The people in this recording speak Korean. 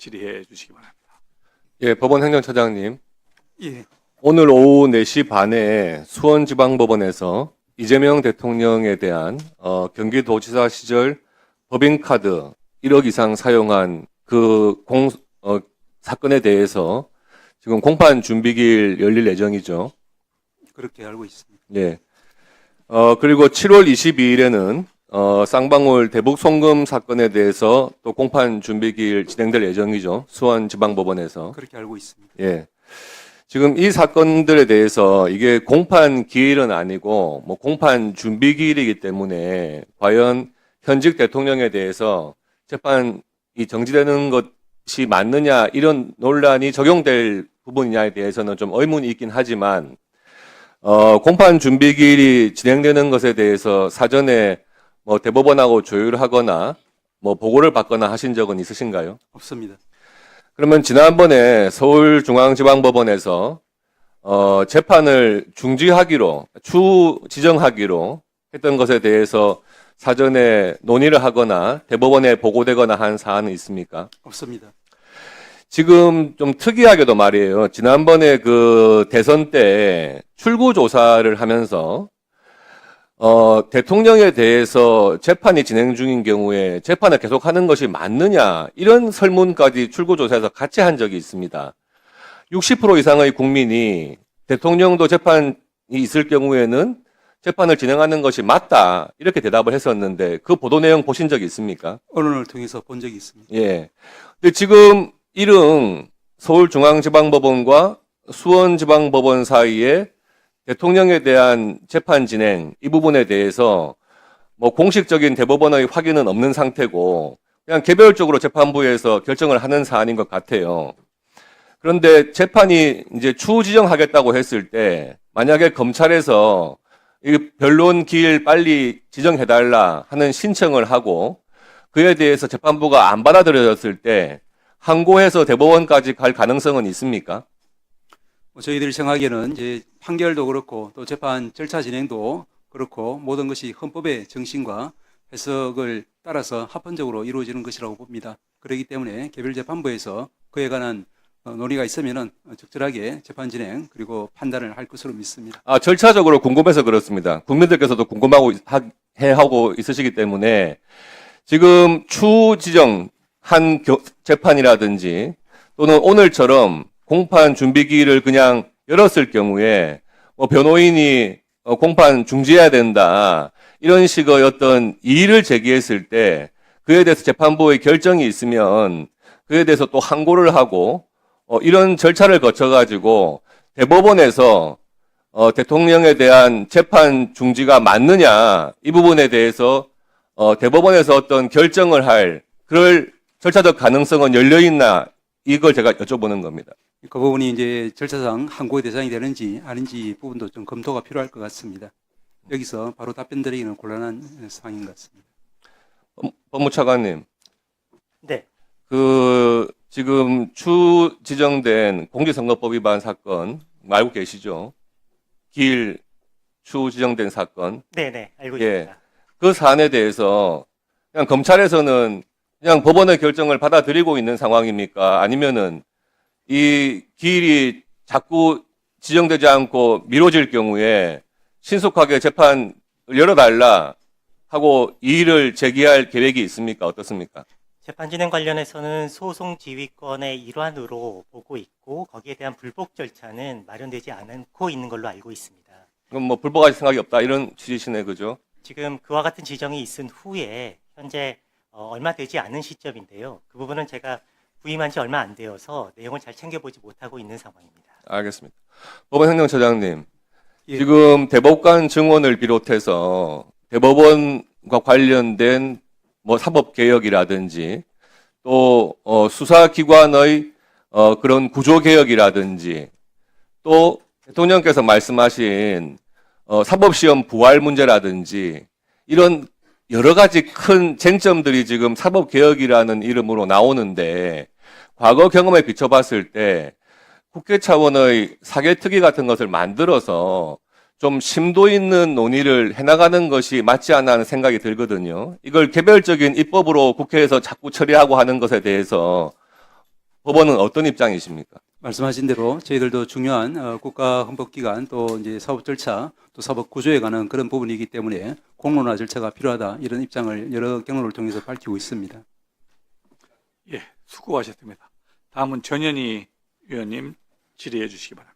질의해 주시기 바랍니다. 예, 법원 행정처장님. 예, 오늘 오후 4시 반에 수원지방법원에서 이재명 대통령에 대한 경기도지사 시절 법인카드 1억 이상 사용한 그 사건에 대해서 지금 공판 준비기일 열릴 예정이죠. 그렇게 알고 있습니다. 예. 그리고 7월 22일에는 쌍방울 대북 송금 사건에 대해서 또 공판 준비기일 진행될 예정이죠. 수원지방법원에서. 그렇게 알고 있습니다. 예. 지금 이 사건들에 대해서 이게 공판 기일은 아니고 뭐 공판 준비 기일이기 때문에 과연 현직 대통령에 대해서 재판이 정지되는 것이 맞느냐 이런 논란이 적용될 부분이냐에 대해서는 좀 의문이 있긴 하지만 공판 준비 기일이 진행되는 것에 대해서 사전에 뭐 대법원하고 조율하거나 뭐 보고를 받거나 하신 적은 있으신가요? 없습니다. 그러면 지난번에 서울중앙지방법원에서 재판을 중지하기로 지정하기로 했던 것에 대해서 사전에 논의를 하거나 대법원에 보고되거나 한 사안은 있습니까? 없습니다. 지금 좀 특이하게도 말이에요. 지난번에 그 대선 때 출구 조사를 하면서 대통령에 대해서 재판이 진행 중인 경우에 재판을 계속하는 것이 맞느냐 이런 설문까지 출구조사에서 같이 한 적이 있습니다. 60% 이상의 국민이 대통령도 재판이 있을 경우에는 재판을 진행하는 것이 맞다 이렇게 대답을 했었는데 그 보도 내용 보신 적 있습니까? 언론을 통해서 본 적이 있습니다. 예. 근데 지금 이릉 서울중앙지방법원과 수원지방법원 사이에 대통령에 대한 재판 진행 이 부분에 대해서 뭐 공식적인 대법원의 확인은 없는 상태고 그냥 개별적으로 재판부에서 결정을 하는 사안인 것 같아요. 그런데 재판이 이제 추후 지정하겠다고 했을 때 만약에 검찰에서 이 변론 기일 빨리 지정해달라 하는 신청을 하고 그에 대해서 재판부가 안 받아들여졌을 때 항고해서 대법원까지 갈 가능성은 있습니까? 저희들이 생각하기에는 이제 판결도 그렇고 또 재판 절차 진행도 그렇고 모든 것이 헌법의 정신과 해석을 따라서 합헌적으로 이루어지는 것이라고 봅니다. 그렇기 때문에 개별 재판부에서 그에 관한 논의가 있으면은 적절하게 재판 진행 그리고 판단을 할 것으로 믿습니다. 절차적으로 궁금해서 그렇습니다. 국민들께서도 하고 있으시기 때문에 지금 추후 지정한 재판이라든지 또는 오늘처럼 공판 준비기일을 그냥 열었을 경우에 뭐 변호인이 공판 중지해야 된다 이런 식의 어떤 이의를 제기했을 때 그에 대해서 재판부의 결정이 있으면 그에 대해서 또 항고를 하고 이런 절차를 거쳐가지고 대법원에서 대통령에 대한 재판 중지가 맞느냐 이 부분에 대해서 대법원에서 어떤 결정을 할 그럴 절차적 가능성은 열려있나 이걸 제가 여쭤보는 겁니다. 그 부분이 이제 절차상 항고의 대상이 되는지 아닌지 부분도 좀 검토가 필요할 것 같습니다. 여기서 바로 답변 드리기는 곤란한 상황인 것 같습니다. 법무차관님. 네. 지금 추 지정된 공직선거법 위반 사건 알고 계시죠? 기일 추 지정된 사건. 네네, 알고 예. 있습니다. 그 사안에 대해서 그냥 검찰에서는 그냥 법원의 결정을 받아들이고 있는 상황입니까? 아니면은 이 기일이 자꾸 지정되지 않고 미뤄질 경우에 신속하게 재판을 열어달라 하고 이의를 제기할 계획이 있습니까? 어떻습니까? 재판 진행 관련해서는 소송 지휘권의 일환으로 보고 있고 거기에 대한 불복 절차는 마련되지 않고 있는 걸로 알고 있습니다. 그럼 뭐 불복할 생각이 없다 이런 취지시네, 그죠? 지금 그와 같은 지정이 있은 후에 현재 얼마 되지 않은 시점인데요. 그 부분은 제가 부임한 지 얼마 안 되어서 내용을 잘 챙겨보지 못하고 있는 상황입니다. 알겠습니다. 법원 행정처장님, 예. 지금 대법관 증원을 비롯해서 대법원과 관련된 뭐 사법개혁이라든지 또 수사기관의 그런 구조개혁이라든지 또 대통령께서 말씀하신 사법시험 부활 문제라든지 이런 여러 가지 큰 쟁점들이 지금 사법개혁이라는 이름으로 나오는데 과거 경험에 비춰봤을 때 국회 차원의 사개특위 같은 것을 만들어서 좀 심도 있는 논의를 해나가는 것이 맞지 않나 하는 생각이 들거든요. 이걸 개별적인 입법으로 국회에서 자꾸 처리하고 하는 것에 대해서 법원은 어떤 입장이십니까? 말씀하신 대로 저희들도 중요한 국가헌법기관 또 이제 사법 절차 또 사법 구조에 관한 그런 부분이기 때문에 공론화 절차가 필요하다 이런 입장을 여러 경로를 통해서 밝히고 있습니다. 예, 수고하셨습니다. 다음은 전현희 위원님 질의해 주시기 바랍니다.